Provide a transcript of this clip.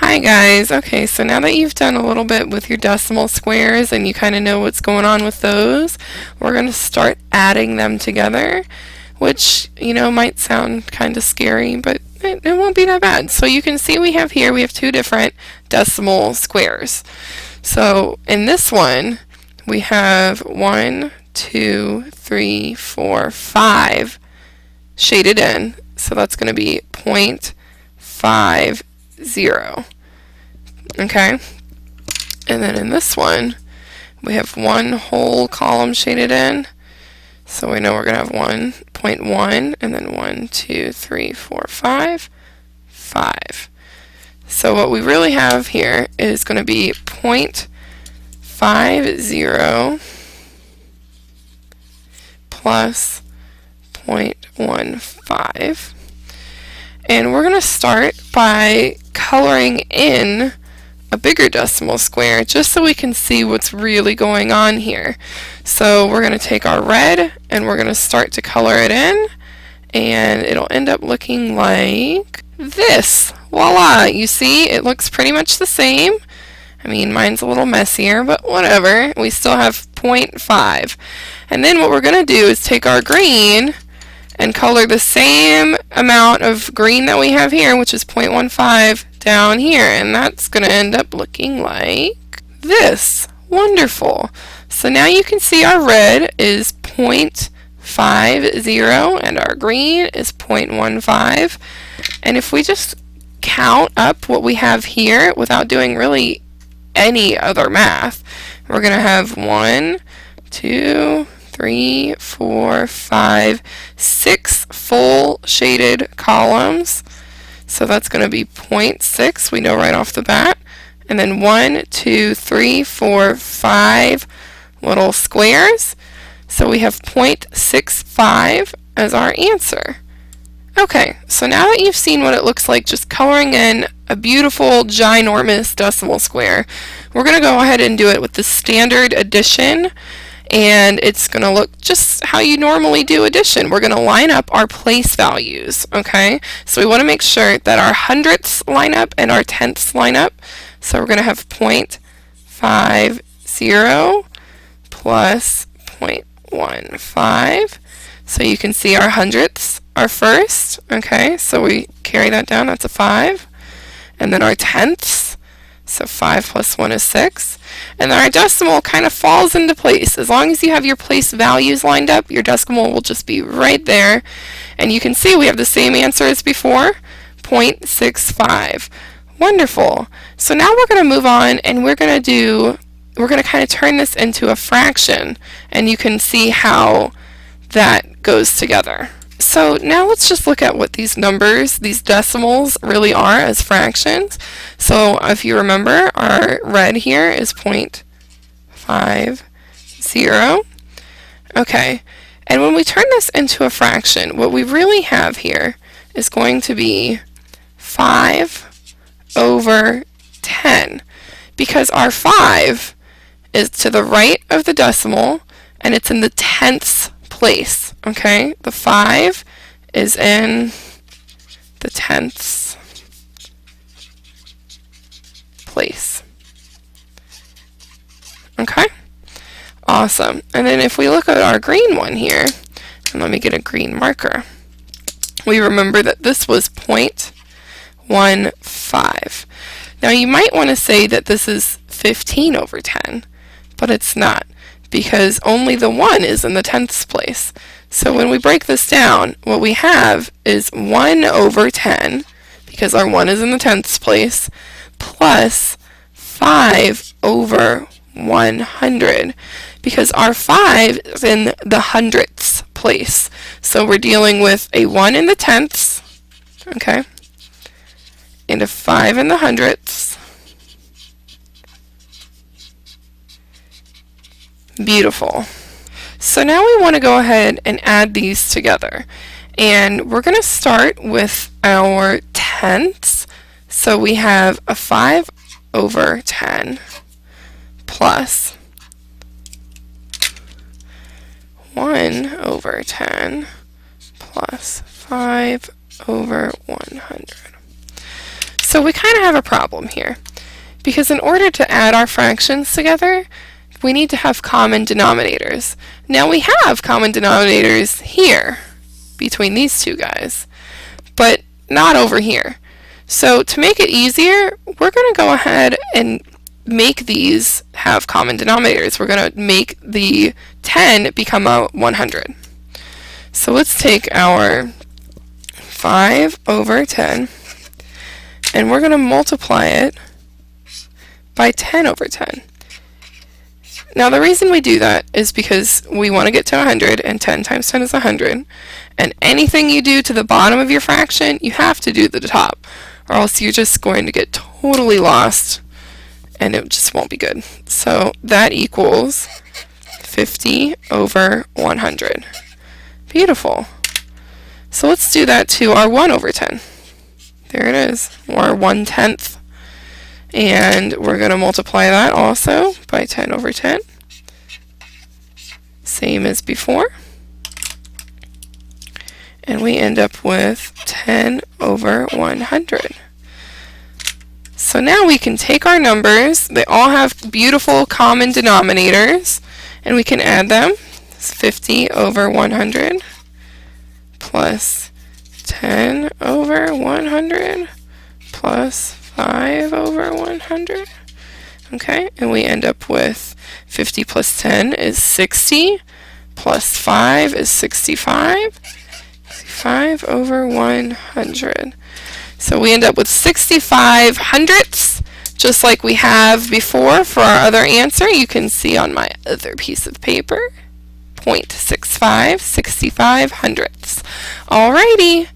Hi guys. Okay, so now that you've done a little bit with your decimal squares and you kind of know what's going on with those, we're going to start adding them together, which, might sound kind of scary, but it won't be that bad. So you can see we have two different decimal squares. So in this one, we have 1, 2, 3, 4, 5 shaded in. So that's going to be 0.50. Okay, and then in this one we have one whole column shaded in, so we know we're going to have 1.1 and then 1, 2, 3, 4, 5. So what we really have here is going to be 0.50 plus 0.15. And we're going to start by coloring in a bigger decimal square just so we can see what's really going on here. So we're going to take our red and we're going to start to color it in, and it'll end up looking like this. Voila! You see, it looks pretty much the same. I mean, mine's a little messier, but whatever. We still have 0.5. And then what we're going to do is take our green and color the same amount of green that we have here, which is 0.15, down here, and that's going to end up looking like this. Wonderful. So now you can see our red is 0.50 and our green is 0.15. And if we just count up what we have here without doing really any other math, we're going to have 1, 2, 3, 4, 5, 6 full shaded columns. So that's going to be 0.6, we know right off the bat. And then 1, 2, 3, 4, 5 little squares. So we have 0.65 as our answer. Okay, so now that you've seen what it looks like just coloring in a beautiful, ginormous decimal square, we're going to go ahead and do it with the standard addition. And it's going to look just how you normally do addition. We're going to line up our place values, okay? So we want to make sure that our hundredths line up and our tenths line up. So we're going to have 0.50 plus 0.15. So you can see our hundredths are first, okay? So we carry that down, that's a 5. And then our tenths, so 5 plus 1 is 6. And then our decimal kind of falls into place. As long as you have your place values lined up, your decimal will just be right there. And you can see we have the same answer as before, 0.65. Wonderful. So now we're going to move on and we're going to kind of turn this into a fraction. And you can see how that goes together. So now let's just look at what these numbers, these decimals, really are as fractions. So if you remember, our red here is 0.50. Okay, and when we turn this into a fraction, what we really have here is going to be 5/10, because our 5 is to the right of the decimal and it's in the tenths place. Okay, the 5 is in the tenths place. Okay, awesome. And then if we look at our green one here, and let me get a green marker, we remember that this was 0.15. Now you might want to say that this is 15/10, but it's not, because only the 1 is in the tenths place. So when we break this down, what we have is 1/10, because our 1 is in the tenths place, plus 5/100, because our 5 is in the hundredths place. So we're dealing with a 1 in the tenths, okay, and a 5 in the hundredths. Beautiful. So now we want to go ahead and add these together. And we're going to start with our tenths. So we have a 5/10 plus 1/10 plus 5/100. So we kind of have a problem here, because in order to add our fractions together, we need to have common denominators. Now we have common denominators here, between these two guys, but not over here. So to make it easier, we're going to go ahead and make these have common denominators. We're going to make the 10 become a 100. So let's take our 5 over 10, and we're going to multiply it by 10 over 10. Now the reason we do that is because we want to get to 100, and 10 times 10 is 100. And anything you do to the bottom of your fraction, you have to do to the top, or else you're just going to get totally lost, and it just won't be good. So that equals 50 over 100. Beautiful. So let's do that to our 1 over 10. There it is, or 1/10. And we're going to multiply that also by 10 over 10. Same as before. And we end up with 10 over 100. So now we can take our numbers. They all have beautiful common denominators, and we can add them. It's 50 over 100 plus 10 over 100 plus 5 over 100. Okay, and we end up with 50 plus 10 is 60, plus 5 is 65. 65 over 100. So we end up with 65 hundredths, just like we have before for our other answer. You can see on my other piece of paper, 0.65, 65 hundredths. Alrighty.